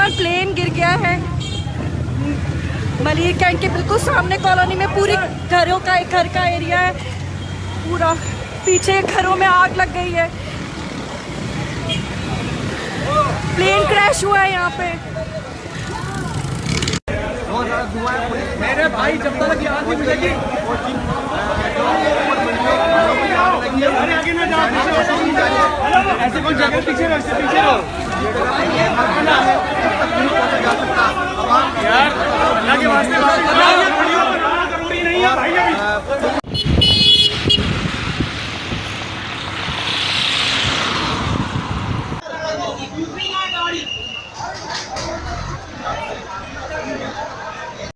Pakistan plane गिर गया है मलिर कैंट के बिल्कुल सामने कॉलोनी में। पूरी घर का एरिया है, पूरा पीछे घरों में आग लग गई है। प्लेन क्रैश हुआ है यहाँ पे। मेरे भाई जब तक की आग नहीं मिलेगी